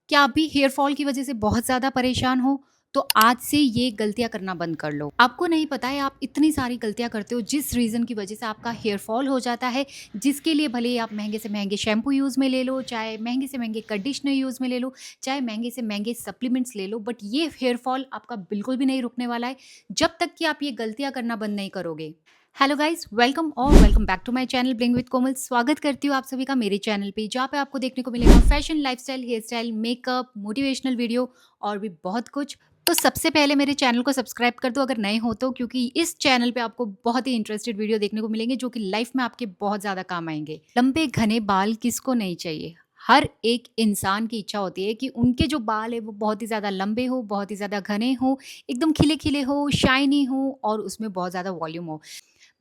क्या आप भी हेयर फॉल की वजह से बहुत ज़्यादा परेशान हो? तो आज से ये गलतियाँ करना बंद कर लो। आपको नहीं पता है आप इतनी सारी गलतियाँ करते हो जिस रीज़न की वजह से आपका हेयर फॉल हो जाता है, जिसके लिए भले ही आप महँगे से महँगे शैम्पू यूज़ में ले लो, चाहे महँगे से महँगे कंडीशनर यूज़ में ले लो, चाहे महँगे से महँगे सप्लीमेंट्स ले लो, बट ये हेयर फॉल आपका बिल्कुल भी नहीं रुकने वाला है, जब तक कि आप ये गलतियाँ करना बंद नहीं करोगे। हेलो गाइस, वेलकम और welcome back to my channel Bling with Komal. स्वागत करती हूँ आप सभी का मेरे चैनल पे, जहाँ पे आपको देखने को मिलेगा fashion, lifestyle, hair style, makeup, motivational video और भी बहुत कुछ। तो सबसे पहले मेरे चैनल को सब्सक्राइब कर दो अगर नए हो तो, क्योंकि इस चैनल पे आपको बहुत ही इंटरेस्टेड वीडियो देखने को मिलेंगे जो कि लाइफ में आपके बहुत ज़्यादा काम आएंगे। लंबे घने बाल किसको नहीं चाहिए? हर एक इंसान की इच्छा होती है कि उनके जो बाल है वो बहुत ही ज़्यादा लंबे हो, बहुत ही ज़्यादा घने हो, एकदम खिले-खिले हो, शाइनी हो और उसमें बहुत ज़्यादा वॉल्यूम हो।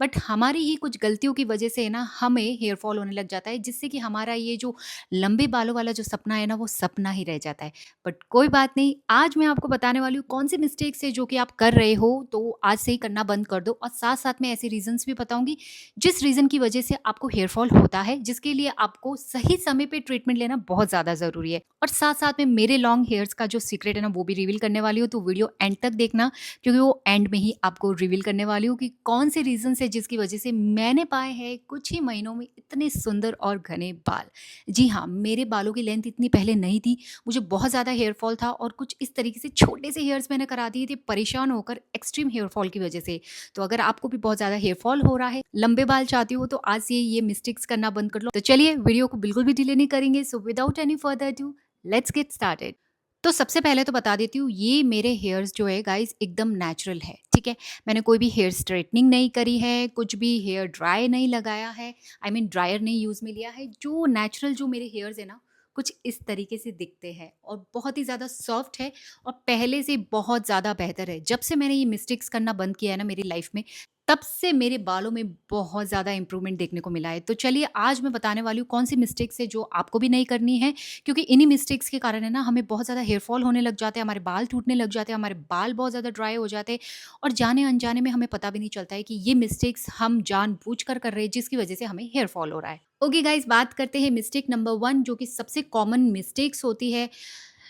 बट हमारी ही कुछ गलतियों की वजह से ना हमें हेयर फॉल होने लग जाता है, जिससे कि हमारा ये जो लंबे बालों वाला जो सपना है ना वो सपना ही रह जाता है। बट कोई बात नहीं, आज मैं आपको बताने वाली हूँ कौन सी मिस्टेक्स है जो कि आप कर रहे हो, तो आज से ही करना बंद कर दो। और साथ साथ में ऐसे रीजंस भी बताऊंगी जिस रीजन की वजह से आपको हेयर फॉल होता है, जिसके लिए आपको सही समय पे ट्रीटमेंट लेना बहुत ज्यादा जरूरी है। और साथ साथ में मेरे लॉन्ग हेयर्स का जो सीक्रेट है ना वो भी रिवील करने वाली हूँ, तो वीडियो एंड तक देखना, क्योंकि वो एंड में ही आपको रिवील करने वाली हूँ कि कौन से रीज़न है जिसकी वजह से मैंने पाए हैं कुछ ही महीनों में इतने सुंदर और घने बाल। जी हाँ, मेरे बालों की लेंथ इतनी पहले नहीं थी, मुझे बहुत ज़्यादा हेयर फॉल था और कुछ इस तरीके से छोटे से हेयर्स मैंने करा दिए थे परेशान होकर एक्सट्रीम हेयर फॉल की वजह से। तो अगर आपको भी बहुत ज़्यादा हेयर फॉल हो रहा है, लंबे बाल चाहती हो, तो आज से ये मिस्टेक्स करना बंद कर लो। तो चलिए वीडियो को बिल्कुल भी डिले नहीं करेंगे, so without any further do let's get started. तो सबसे पहले तो बता देती हूँ, ये मेरे हेयर्स जो है गाइस एकदम नेचुरल है, ठीक है। मैंने कोई भी हेयर स्ट्रेटनिंग नहीं करी है, कुछ भी हेयर ड्राई नहीं लगाया है, आई मीन ड्रायर नहीं यूज़ में लिया है। जो नेचुरल जो मेरे हेयर्स है ना, कुछ इस तरीके से दिखते हैं और बहुत ही ज़्यादा सॉफ्ट है और पहले से बहुत ज़्यादा बेहतर है। जब से मैंने ये मिस्टेक्स करना बंद किया है ना मेरी लाइफ में, तब से मेरे बालों में बहुत ज़्यादा इंप्रूवमेंट देखने को मिला है। तो चलिए आज मैं बताने वाली हूँ कौन सी मिस्टेक्स है जो आपको भी नहीं करनी है, क्योंकि इन्हीं मिस्टेक्स के कारण है ना हमें बहुत ज़्यादा हेयर फॉल होने लग जाते हैं, हमारे बाल टूटने लग जाते हैं, हमारे बाल बहुत ज़्यादा ड्राई हो जाते हैं और जाने अनजाने में हमें पता भी नहीं चलता है कि ये मिस्टेक्स हम जानबूझकर कर रहे हैं, जिसकी वजह से हमें हेयर फॉल हो रहा है। ओके गाइस, बात करते हैं मिस्टेक नंबर 1, जो कि सबसे कॉमन मिस्टेक्स होती है,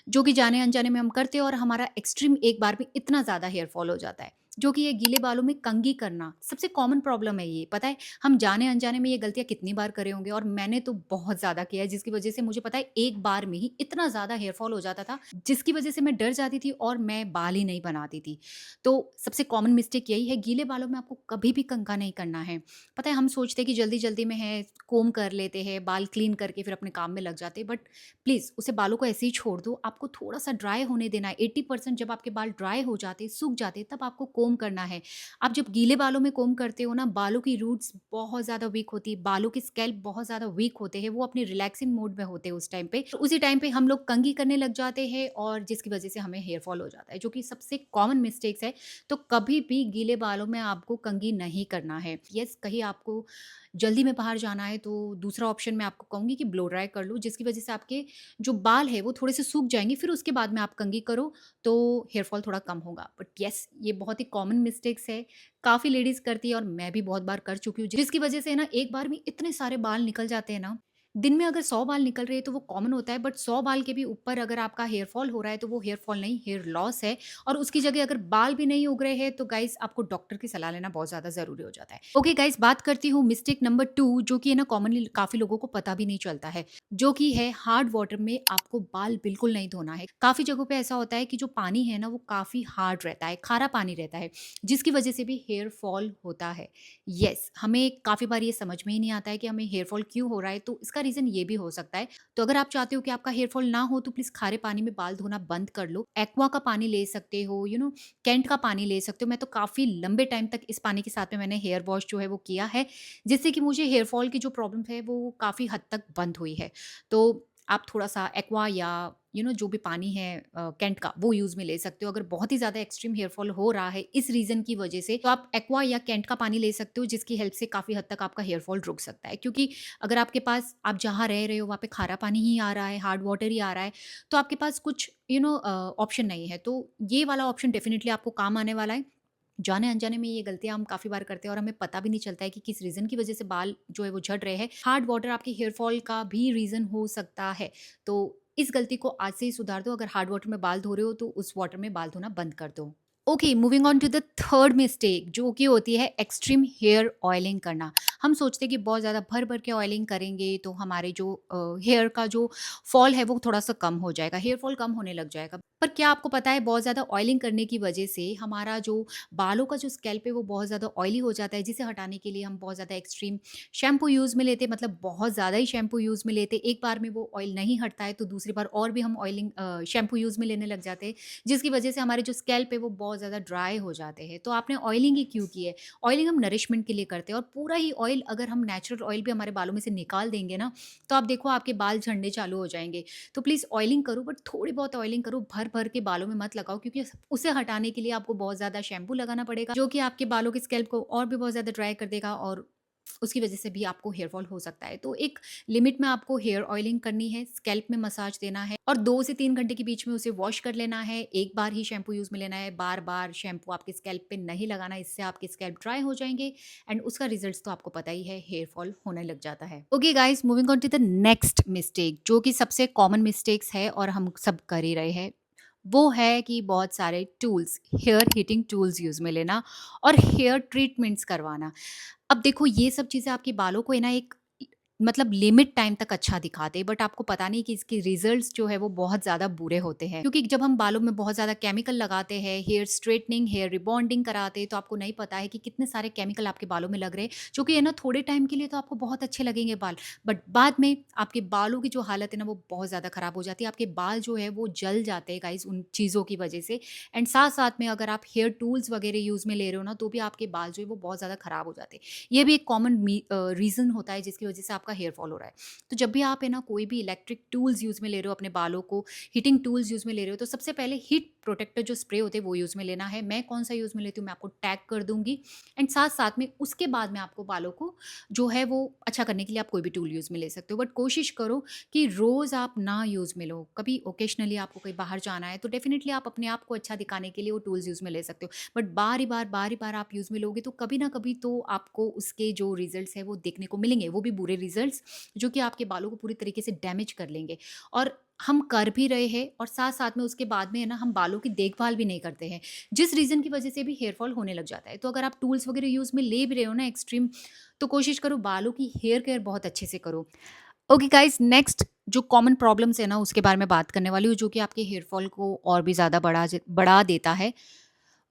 जो कि जाने अनजाने में हम करते हैं और हमारा एक्सट्रीम एक बार में इतना ज़्यादा हेयर फॉल हो जाता है, जो कि ये गीले बालों में कंघी करना सबसे कॉमन प्रॉब्लम है। ये पता है, हम जाने अनजाने में ये गलतियाँ कितनी बार करे होंगे और मैंने तो बहुत ज़्यादा किया है, जिसकी वजह से मुझे पता है एक बार में ही इतना ज़्यादा हेयर फॉल हो जाता था, जिसकी वजह से मैं डर जाती थी और मैं बाल ही नहीं बनाती थी। तो सबसे कॉमन मिस्टेक यही है, गीले बालों में आपको कभी भी कंघा नहीं करना है। पता है, हम सोचते हैं कि जल्दी जल्दी में है, कोम कर लेते हैं, बाल क्लीन करके फिर अपने काम में लग जाते हैं, बट प्लीज़ उसे बालों को ऐसे ही छोड़ दो। आपको थोड़ा-सा ड्राई होने देना है। 80% जब आपके बाल ड्राई हो जाते, सूख जाते, तब आपको कोम्ब करना है। आप जब गीले बालों में कोम्ब करते हो ना, बालों की रूट्स बहुत ज़्यादा वीक होती है, बालों की स्कैल्प बहुत ज़्यादा वीक होते हैं, वो अपने रिलैक्सिंग मोड में होते हैं उस टाइम पे। तो उसी टाइम पे हम लोग कंघी करने लग जाते हैं और जिसकी वजह से हमें हेयर फॉल हो जाता है, जो कि सबसे कॉमन मिस्टेक्स है। तो कभी भी गीले बालों में आपको कंघी नहीं करना है। येस, कहीं आपको जल्दी में बाहर जाना है तो दूसरा ऑप्शन मैं आपको कहूँगी कि ब्लो ड्राई कर लो, जिसकी वजह से आपके जो बाल है वो थोड़े से सूख जाएँगे, फिर उसके बाद में आप कंघी करो तो हेयर फॉल थोड़ा कम होगा। बट येस, ये बहुत ही कॉमन मिस्टेक्स है, काफ़ी लेडीज़ करती है और मैं भी बहुत बार कर चुकी हूँ, जिसकी वजह से ना एक बार में इतने सारे बाल निकल जाते हैं ना। दिन में अगर 100 बाल निकल रहे हैं तो वो कॉमन होता है, बट 100 बाल के भी ऊपर अगर आपका हेयर फॉल हो रहा है तो वो हेयर फॉल नहीं, हेयर लॉस है। और उसकी जगह अगर बाल भी नहीं उग रहे हैं तो गाइस आपको डॉक्टर की सलाह लेना बहुत ज़्यादा ज़रूरी हो जाता है। ओके गाइस, बात करती हूँ मिस्टेक नंबर 2, जो कि है ना कॉमनली काफ़ी लोगों को पता भी नहीं चलता है, जो कि है हार्ड वाटर में आपको बाल बिल्कुल नहीं धोना है। काफ़ी जगहों पे ऐसा होता है कि जो पानी है ना वो काफ़ी हार्ड रहता है, खारा पानी रहता है, जिसकी वजह से भी हेयर फॉल होता है। येस, हमें काफ़ी बार ये समझ में ही नहीं आता है कि हमें हेयर फॉल क्यों हो रहा है, तो इसका रीज़न ये भी हो सकता है। तो अगर आप चाहते हो कि आपका हेयर फॉल ना हो तो प्लीज़ खारे पानी में बाल धोना बंद कर लो। एक्वा का पानी ले सकते हो, कैंट का पानी ले सकते हो। मैं तो काफ़ी लंबे टाइम तक इस पानी के साथ में मैंने हेयर वॉश जो है वो किया है, जिससे कि मुझे हेयर फॉल की जो प्रॉब्लम है वो काफ़ी हद तक बंद हुई है। तो आप थोड़ा-सा एक्वा या जो भी पानी है कैंट का, वो यूज़ में ले सकते हो। अगर बहुत ही ज़्यादा एक्सट्रीम हेयर फॉल हो रहा है इस रीज़न की वजह से, तो आप एक्वा या कैंट का पानी ले सकते हो, जिसकी हेल्प से काफ़ी हद तक आपका हेयर फॉल रुक सकता है। क्योंकि अगर आपके पास, आप जहाँ रह रहे हो वहाँ पे खारा पानी ही आ रहा है, हार्ड वाटर ही आ रहा है, तो आपके पास कुछ ऑप्शन नहीं है। तो ये वाला ऑप्शन डेफ़िनिटली आपको काम आने वाला है। जाने-अनजाने में ये गलतियाँ हम काफ़ी बार करते हैं और हमें पता भी नहीं चलता है कि किस रीज़न की वज़ह से बाल जो है वो झड़ रहे हैं। हार्ड वाटर आपके हेयर फॉल का भी रीज़न हो सकता है। तो इस गलती को आज से ही सुधार दो। अगर हार्ड वाटर में बाल धो रहे हो तो उस वाटर में बाल धोना बंद कर दो। Okay, moving on to the third mistake, जो कि होती है एक्सट्रीम हेयर ऑयलिंग करना। हम सोचते हैं कि बहुत ज़्यादा भर भर के ऑयलिंग करेंगे तो हमारे जो हेयर का जो फॉल है वो थोड़ा सा कम हो जाएगा, हेयर फॉल कम होने लग जाएगा। पर क्या आपको पता है, बहुत ज़्यादा ऑयलिंग करने की वजह से हमारा जो बालों का जो स्कैल्प है वो बहुत ज़्यादा ऑयली हो जाता है, जिसे हटाने के लिए हम बहुत ज़्यादा एक्सट्रीम शैम्पू यूज़ में लेते हैं, मतलब बहुत ज़्यादा ही शैम्पू यूज़ में लेते हैं। एक बार में वो ऑयल नहीं हटता है तो दूसरी बार और भी हम ऑयलिंग शैम्पू यूज़ में लेने लग जाते हैं, जिसकी वजह से हमारे जो स्कैल्प है वो बहुत ज़्यादा ड्राई हो जाते हैं। तो आपने ऑयलिंग ही क्यों की है? ऑयलिंग हम नरिशमेंट के लिए करते हैं, और पूरा ही ऑयल अगर हम नेचुरल ऑयल भी हमारे बालों में से निकाल देंगे ना, तो आप देखो आपके बाल झड़ने चालू हो जाएँगे। तो प्लीज़ ऑयलिंग करो, बट थोड़ी बहुत ऑयलिंग करो, भर-भर के बालों में मत लगाओ, क्योंकि उसे हटाने के लिए आपको बहुत ज़्यादा शैम्पू लगाना पड़ेगा, जो कि आपके बालों के स्कैल्प को और भी बहुत ज़्यादा ड्राई कर देगा, और उसकी वजह से भी आपको हेयर फॉल हो सकता है। तो एक लिमिट में आपको हेयर ऑयलिंग करनी है, स्कैल्प में मसाज देना है, और 2 से 3 घंटे के बीच में उसे वॉश कर लेना है। एक बार ही शैम्पू यूज़ में लेना है, बार-बार शैम्पू आपके स्कैल्प पे नहीं लगाना, इससे आपके स्कैल्प ड्राई हो जाएँगे, एंड उसका रिजल्ट्स तो आपको पता ही है, हेयर फॉल होने लग जाता है। Okay guys, moving on to the next mistake, जो कि सबसे कॉमन मिस्टेक्स है और हम सब कर ही रहे हैं। वो है कि बहुत सारे tools, hair heating tools use में लेना और हेयर ट्रीटमेंट्स करवाना। अब देखो, ये सब चीज़ें आपके बालों को है ना एक मतलब लिमिट टाइम तक अच्छा दिखाते हैं, बट आपको पता नहीं कि इसके रिजल्ट्स जो है वो बहुत ज़्यादा बुरे होते हैं, क्योंकि जब हम बालों में बहुत ज़्यादा केमिकल लगाते हैं, हेयर स्ट्रेटनिंग, हेयर रिबॉन्डिंग कराते हैं, तो आपको नहीं पता है कि कितने सारे केमिकल आपके बालों में लग रहे हैं, जो कि है ना थोड़े टाइम के लिए तो आपको बहुत अच्छे लगेंगे बाल, बट बाद में आपके बालों की जो हालत है ना वो बहुत ज़्यादा ख़राब हो जाती है। आपके बाल जो है वो जल जाते हैं गाइस उन चीज़ों की वजह से, एंड साथ साथ में अगर आप हेयर टूल्स वगैरह यूज़ में ले रहे हो ना, तो भी आपके बाल जो है वो बहुत ज़्यादा ख़राब हो जाते हैं। ये भी एक कॉमन रीज़न होता है जिसकी वजह से आपका हेयर फॉल हो रहा है। तो जब भी आप है ना कोई भी इलेक्ट्रिक टूल्स यूज़ में ले रहे हो अपने बालों को, हीटिंग टूल्स यूज़ में ले रहे हो, तो सबसे पहले हीट प्रोटेक्टर जो स्प्रे होते हैं वो यूज़ में लेना है। मैं कौन-सा यूज़ में लेती हूँ मैं आपको टैग कर दूँगी, एंड साथ-साथ में उसके बाद में आपको बालों को जो है वो अच्छा करने के लिए आप कोई भी टूल यूज़ में ले सकते हो। बट कोशिश करो कि रोज़ आप ना यूज़ में लो। कभी ओकेजनली आपको कहीं बाहर जाना है तो डेफ़िनिटली आप अपने आप को अच्छा दिखाने के लिए वो टूल्स यूज़ में ले सकते हो। बट बार-ही-बार आप यूज़ में लोगे तो कभी ना कभी तो आपको उसके जो रिज़ल्ट्स हैं वो देखने को मिलेंगे, वो भी बुरे रिज़ल्ट्स, जो कि आपके बालों को पूरी तरीके से डैमेज कर लेंगे। और हम कर भी रहे हैं, और साथ-साथ में उसके बाद में है ना हम बालों की देखभाल भी नहीं करते हैं, जिस रीज़न की वज़ह से भी हेयर फॉल होने लग जाता है। तो अगर आप टूल्स वग़ैरह यूज़ में ले भी रहे हो ना एक्सट्रीम, तो कोशिश करो बालों की हेयर केयर बहुत अच्छे से करो। ओके गाइस, नेक्स्ट जो कॉमन प्रॉब्लम्स है ना उसके बारे में बात करने वाली हूँ, जो कि आपके हेयर फॉल को और भी ज़्यादा बढ़ा देता है।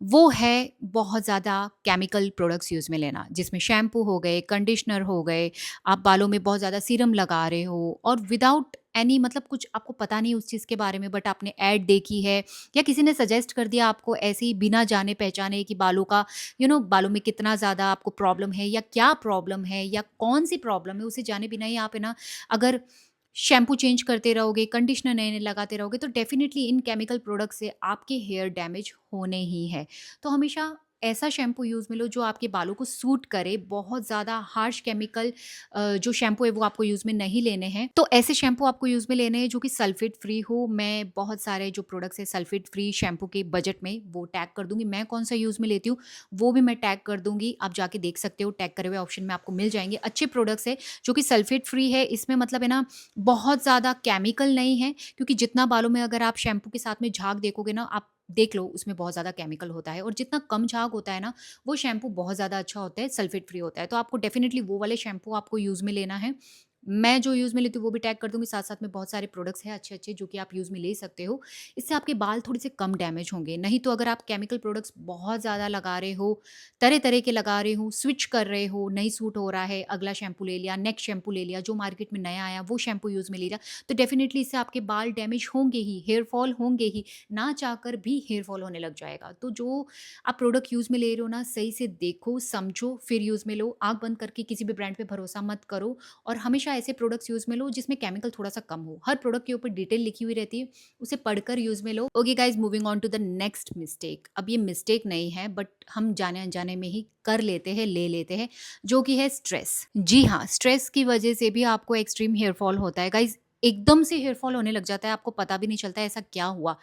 वो है बहुत ज़्यादा केमिकल प्रोडक्ट्स यूज़ में लेना, जिसमें शैम्पू हो गए, कंडीशनर हो गए, आप बालों में बहुत ज़्यादा सीरम लगा रहे हो और विदाउट एनी मतलब कुछ आपको पता नहीं उस चीज़ के बारे में, बट आपने ऐड देखी है या किसी ने सजेस्ट कर दिया आपको ऐसे ही बिना जाने पहचाने कि बालों का बालों में कितना ज़्यादा आपको प्रॉब्लम है या क्या प्रॉब्लम है या कौन-सी प्रॉब्लम है, उसे जाने बिना ही आप है ना अगर शैम्पू चेंज करते रहोगे, कंडीशनर नए-नए लगाते रहोगे, तो डेफ़िनिटली इन केमिकल प्रोडक्ट से आपके हेयर डैमेज होने ही है। तो हमेशा ऐसा शैम्पू यूज़ में लो जो आपके बालों को सूट करे, बहुत ज़्यादा हार्श केमिकल जो शैम्पू है वो आपको यूज़ में नहीं लेने हैं। तो ऐसे शैम्पू आपको यूज़ में लेने हैं जो कि सल्फ़ेट फ्री हो। मैं बहुत सारे जो प्रोडक्ट्स हैं सल्फ़ेट फ्री शैम्पू के बजट में वो टैग कर दूँगी। मैं कौन-सा यूज़ में लेती हूँ, वो भी मैं टैग कर दूँगी। आप जाके देख सकते हो, टैग करे हुए ऑप्शन में आपको मिल जाएँगे। अच्छे प्रोडक्ट्स हैं जो कि सल्फ़ेट फ्री है। इसमें मतलब है ना बहुत ज़्यादा केमिकल नहीं है, क्योंकि जितना बालों में अगर आप शैम्पू के साथ में झाग देखोगे ना, आप देख लो उसमें बहुत ज़्यादा केमिकल होता है, और जितना कम झाग होता है ना वो शैम्पू बहुत ज़्यादा अच्छा होता है, सल्फेट फ्री होता है। तो आपको डेफिनिटली वो वाले शैम्पू आपको यूज़ में लेना है। मैं जो यूज़ में लेती हूँ वो भी टैग कर दूँगी, साथ-साथ में बहुत सारे प्रोडक्ट्स हैं अच्छे-अच्छे जो कि आप यूज़ में ले सकते हो। इससे आपके बाल थोड़े-से कम डैमेज होंगे। नहीं तो अगर आप केमिकल प्रोडक्ट्स बहुत ज़्यादा लगा रहे हो, तरह-तरह के लगा रहे हो, स्विच कर रहे हो, नहीं सूट हो रहा है, अगला शैम्पू ले लिया, नेक्स्ट शैम्पू ले लिया, जो मार्केट में नया आया वो शैम्पू यूज़ में ले लिया, तो डेफिनिटली इससे आपके बाल डैमेज होंगे ही, हेयर फॉल होंगे ही, ना चाहकर भी हेयर फॉल होने लग जाएगा। तो जो आप प्रोडक्ट यूज़ में ले रहे हो ना, सही से देखो, समझो, फिर यूज़ में लो। आँख बंद करके किसी भी ब्रांड पे भरोसा मत करो, और हमेशा ऐसे प्रोडक्ट्स यूज़ में लो जिसमें केमिकल थोड़ा-सा कम हो। हर प्रोडक्ट के ऊपर डिटेल लिखी हुई रहती है, उसे पढ़कर यूज़ में लो। Okay guys, moving on to the next mistake. अब ये मिस्टेक नहीं है, बट हम जाने-अनजाने में ही कर लेते हैं, ले लेते हैं, जो कि है स्ट्रेस। जी हाँ, स्ट्रेस की वजह से भी आपको एक्सट्रीम हेयर फॉल होता है। गाइज़, एकदम से हेयर फॉल होने लग जाता है, आपको पता भी नहीं चलता है ऐसा क्या हुआ।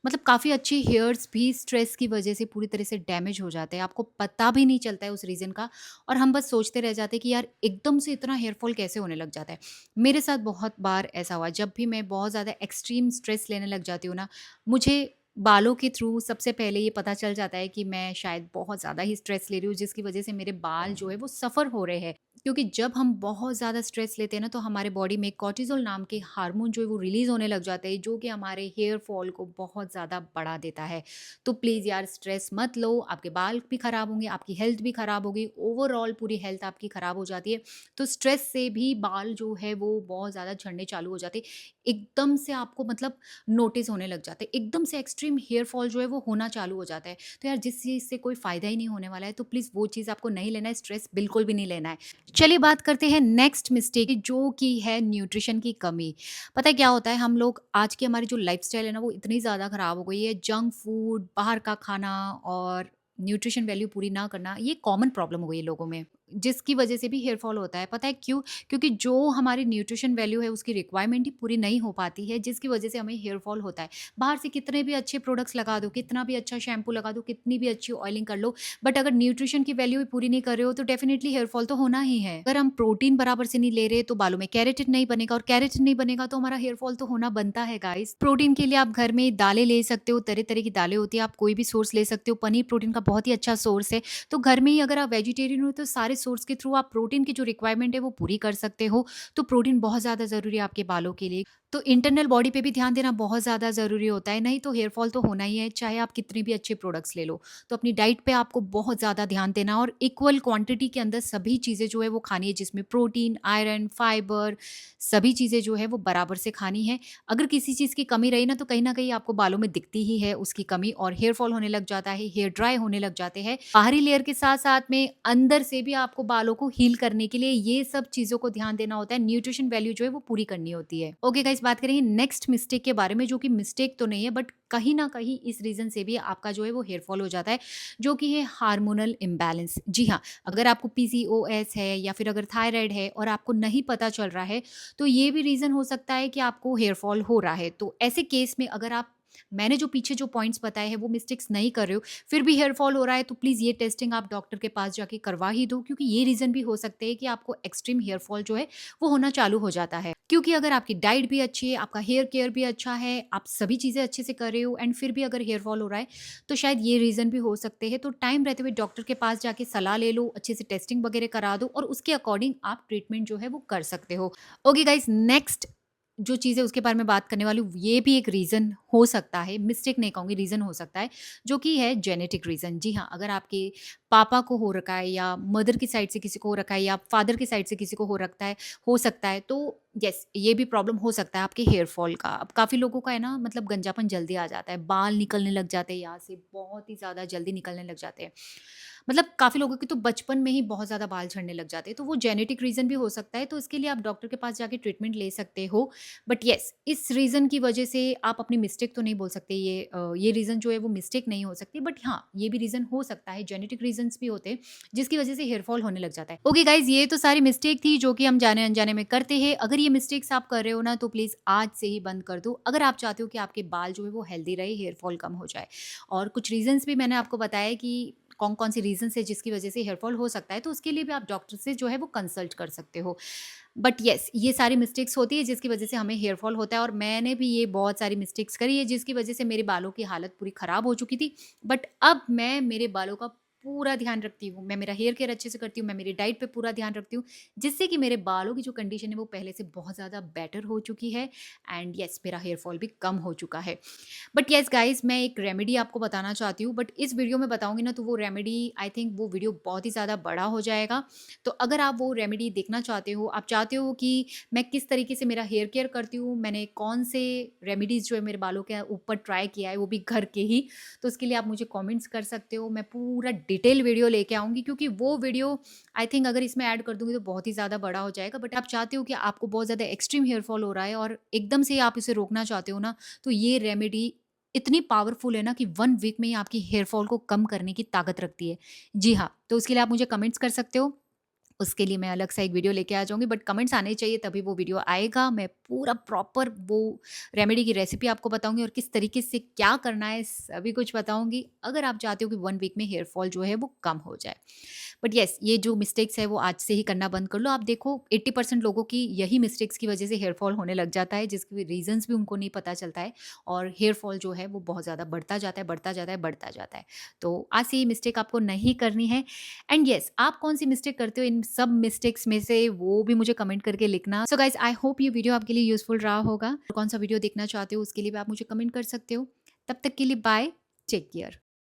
मतलब काफ़ी अच्छे हेयर्स भी स्ट्रेस की वजह से पूरी तरह से डैमेज हो जाते हैं, आपको पता भी नहीं चलता है उस रीज़न का, और हम बस सोचते रह जाते हैं कि यार एकदम से इतना हेयर फॉल कैसे होने लग जाता है। मेरे साथ बहुत बार ऐसा हुआ, जब भी मैं बहुत ज़्यादा एक्सट्रीम स्ट्रेस लेने लग जाती हूँ ना, मुझे बालों के थ्रू सबसे पहले ये पता चल जाता है कि मैं शायद बहुत ज़्यादा ही स्ट्रेस ले रही हूँ, जिसकी वजह से मेरे बाल जो है वो सफ़र हो रहे हैं। क्योंकि जब हम बहुत ज़्यादा स्ट्रेस लेते हैं ना, तो हमारे बॉडी में कॉर्टिसोल नाम के हार्मोन जो है वो रिलीज़ होने लग जाते हैं, जो कि हमारे हेयर फॉल को बहुत ज़्यादा बढ़ा देता है। तो प्लीज़ यार स्ट्रेस मत लो, आपके बाल भी ख़राब होंगे, आपकी हेल्थ भी ख़राब होगी, ओवरऑल पूरी हेल्थ आपकी ख़राब हो जाती है। तो स्ट्रेस से भी बाल जो है वो बहुत ज़्यादा झड़ने चालू हो जाते हैं। एकदम से आपको मतलब नोटिस होने लग जाते हैं, एकदम से एक्सट्रीम हेयर फॉल जो है वो होना चालू हो जाता है। तो यार जिस चीज़ से कोई फ़ायदा ही नहीं होने वाला है, तो प्लीज़ वो चीज़ आपको नहीं लेना है, स्ट्रेस बिल्कुल भी नहीं लेना है। चलिए बात करते हैं नेक्स्ट मिस्टेक की, जो कि है न्यूट्रिशन की कमी। पता है क्या होता है, हम लोग आज की हमारी जो लाइफ़स्टाइल है ना वो इतनी ज़्यादा ख़राब हो गई है, जंक फूड, बाहर का खाना और न्यूट्रिशन वैल्यू पूरी ना करना, ये कॉमन प्रॉब्लम हो गई है लोगों में, जिसकी वजह से भी हेयर फॉल होता है। पता है क्यों? क्योंकि जो हमारी न्यूट्रिशन वैल्यू है उसकी रिक्वायरमेंट ही पूरी नहीं हो पाती है, जिसकी वजह से हमें हेयर फॉल होता है। बाहर से कितने भी अच्छे प्रोडक्ट्स लगा दो, कितना भी अच्छा शैम्पू लगा दो, कितनी भी अच्छी ऑयलिंग कर लो, बट अगर न्यूट्रिशन की वैल्यू ही पूरी नहीं कर रहे हो तो डेफिनेटली हेयर फॉल तो होना ही है। अगर हम प्रोटीन बराबर से नहीं ले रहे तो बालों में केराटिन नहीं बनेगा, और केराटिन नहीं बनेगा तो हमारा हेयर फॉल तो होना बनता है गाइस। प्रोटीन के लिए आप घर में दालें ले सकते हो, तरह तरह की दालें होती है, आप कोई भी सोर्स ले सकते हो। पनीर प्रोटीन का बहुत ही अच्छा सोर्स है। तो घर में ही अगर आप वेजिटेरियन हो तो सारे सोर्स के थ्रू आप प्रोटीन की जो रिक्वायरमेंट है वो पूरी कर सकते हो। तो प्रोटीन बहुत ज़्यादा ज़रूरी है आपके बालों के लिए। तो इंटरनल बॉडी पे भी ध्यान देना बहुत ज़्यादा ज़रूरी होता है, नहीं तो हेयर फॉल तो होना ही है, चाहे आप कितने भी अच्छे प्रोडक्ट्स ले लो। तो अपनी डाइट पे आपको बहुत ज़्यादा ध्यान देना, और इक्वल क्वांटिटी के अंदर सभी चीज़ें जो है वो खानी है, जिसमें प्रोटीन, आयरन, फाइबर, सभी चीज़ें जो है वो बराबर से खानी है। अगर किसी चीज़ की कमी रही ना, तो कहीं न कहीं आपको बालों में दिखती ही है उसकी कमी, और हेयर फॉल होने लग जाता है, हेयर ड्राई होने लग जाते हैं। बाहरी लेयर के साथ-साथ में अंदर से भी आपको बालों को हील करने के लिए ये सब चीज़ों को ध्यान देना होता है, न्यूट्रिशन वैल्यू जो है वो पूरी करनी होती है। ओके गाइस, बात करेंगे नेक्स्ट मिस्टेक के बारे में, जो कि मिस्टेक तो नहीं है, बट कहीं न कहीं इस रीज़न से भी आपका जो है वो हेयर फॉल हो जाता है, जो कि है हार्मोनल इम्बैलेंस। जी हाँ, अगर आपको पीसीओएस है या फिर अगर थायराइड है और आपको नहीं पता चल रहा है, तो ये भी रीज़न हो सकता है कि आपको हेयर फॉल हो रहा है। तो ऐसे केस में अगर आप, मैंने जो पीछे जो पॉइंट्स बताए हैं वो मिस्टेक्स नहीं कर रहे हो, फिर भी हेयर फॉल हो रहा है, तो प्लीज़ ये टेस्टिंग आप डॉक्टर के पास जाके करवा ही दो, क्योंकि ये रीज़न भी हो सकते हैं कि आपको एक्सट्रीम हेयर फॉल जो है वो होना चालू हो जाता है। क्योंकि अगर आपकी डाइट भी अच्छी है, आपका हेयर केयर भी अच्छा है, आप सभी चीज़ें अच्छे से कर रहे हो, एंड फिर भी अगर हेयर फॉल हो रहा है, तो शायद ये रीज़न भी हो सकते हैं। तो टाइम रहते हुए डॉक्टर के पास जाके सलाह ले लो, अच्छे से टेस्टिंग वगैरह करा दो, और उसके अकॉर्डिंग आप ट्रीटमेंट जो है वो कर सकते हो। ओके गाइस, नेक्स्ट जो चीज़ है उसके बारे में बात करने वाली हूँ, ये भी एक रीज़न हो सकता है, मिस्टेक नहीं कहूँगी, रीज़न हो सकता है, जो कि है जेनेटिक रीज़न। जी हाँ, अगर आपके पापा को हो रखा है, या मदर की साइड से किसी को हो रखा है, या फादर की साइड से किसी को हो सकता है, तो येस, ये भी प्रॉब्लम हो सकता है आपके हेयर फॉल का। अब काफ़ी लोगों का है ना, मतलब गंजापन जल्दी आ जाता है, बाल निकलने लग जाते हैं यहाँ से, बहुत ही ज़्यादा जल्दी निकलने लग जाते हैं। मतलब काफ़ी लोगों के तो बचपन में ही बहुत ज़्यादा बाल झड़ने लग जाते हैं, तो वो जेनेटिक रीज़न भी हो सकता है, तो इसके लिए आप डॉक्टर के पास जाके ट्रीटमेंट ले सकते हो। बट येस, इस रीज़न की वजह से आप अपनी मिस्टेक तो नहीं बोल सकते, ये रीज़न जो है वो मिस्टेक नहीं हो सकती, बट हाँ, ये भी रीज़न हो सकता है, जेनेटिक रीज़न्स भी होते हैं, जिसकी वजह से हेयर फॉल होने लग जाता है। ओके गाइज़, ये तो सारी मिस्टेक थी जो कि हम जाने-अनजाने में करते हैं। अगर ये मिस्टेक्स आप कर रहे हो ना, तो प्लीज़ आज से ही बंद कर दो, अगर आप चाहते हो कि आपके बाल जो है वो हेल्दी रहे, हेयर फॉल कम हो जाए। और कुछ रीज़न्स भी मैंने आपको बताया कि कौन-कौन सी रीज़न्स है जिसकी वजह से हेयर फॉल हो सकता है, तो उसके लिए भी आप डॉक्टर से जो है वो कंसल्ट कर सकते हो। बट येस, ये सारी मिस्टेक्स होती है जिसकी वजह से हमें हेयर फॉल होता है, और मैंने भी ये बहुत सारी मिस्टेक्स करी है जिसकी वजह से मेरे बालों की हालत पूरी ख़राब हो चुकी थी। बट अब मैं मेरे बालों का पूरा ध्यान रखती हूँ, मैं मेरा हेयर केयर अच्छे से करती हूँ, मैं मेरी डाइट पे पूरा ध्यान रखती हूँ, जिससे कि मेरे बालों की जो कंडीशन है वो पहले से बहुत ज़्यादा बेटर हो चुकी है, एंड येस, मेरा हेयर फॉल भी कम हो चुका है। बट येस गाइस, मैं एक रेमेडी आपको बताना चाहती हूँ, बट इस वीडियो में बताऊंगी ना, तो वो रेमेडी, आई थिंक वो वीडियो बहुत ही ज़्यादा बड़ा हो जाएगा। तो अगर आप वो रेमेडी देखना चाहते हो, आप चाहते हो कि मैं किस तरीके से मेरा हेयर केयर करती हूँ, मैंने कौन से रेमेडीज़ जो है मेरे बालों के ऊपर ट्राई किया है, वो भी घर के ही, तो उसके लिए आप मुझे कमेंट्स कर सकते हो। मैं पूरा डिटेल वीडियो लेके आऊँगी, क्योंकि वो वीडियो आई थिंक अगर इसमें ऐड कर दूँगी तो बहुत ही ज़्यादा बड़ा हो जाएगा। बट आप चाहते हो कि आपको बहुत ज़्यादा एक्सट्रीम हेयर फॉल हो रहा है और एकदम से आप इसे रोकना चाहते हो ना, तो ये रेमेडी इतनी पावरफुल है ना कि 1 वीक में ही आपकी हेयर फॉल को कम करने की ताकत रखती है। जी हाँ, तो उसके लिए आप मुझे कमेंट्स कर सकते हो। उसके लिए मैं अलग से एक वीडियो लेके आ जाऊँगी, बट कमेंट्स आने चाहिए तभी वो वीडियो आएगा। मैं पूरा प्रॉपर वो रेमेडी की रेसिपी आपको बताऊँगी और किस तरीके से क्या करना है सभी कुछ बताऊँगी, अगर आप चाहते हो कि 1 वीक में हेयर फॉल जो है वो कम हो जाए। बट येस, ये जो मिस्टेक्स है वो आज से ही करना बंद कर लो। आप देखो 80% लोगों की यही मिस्टेक्स की वजह से हेयर फॉल होने लग जाता है, जिसके रीज़न्स भी उनको नहीं पता चलता है और हेयर फॉल जो है वो बहुत ज़्यादा बढ़ता जाता है, बढ़ता जाता है, बढ़ता जाता है। तो आज से ये मिस्टेक आपको नहीं करनी है। एंड येस, आप कौन-सी मिस्टेक करते हो इन सब मिस्टेक्स में से, वो भी मुझे कमेंट करके लिखना। सो गाइस, आई होप ये वीडियो आपके लिए यूज़फुल रहा होगा। और कौन-सा वीडियो देखना चाहते हो उसके लिए भी आप मुझे कमेंट कर सकते हो। तब तक के लिए बाय, टेक केयर।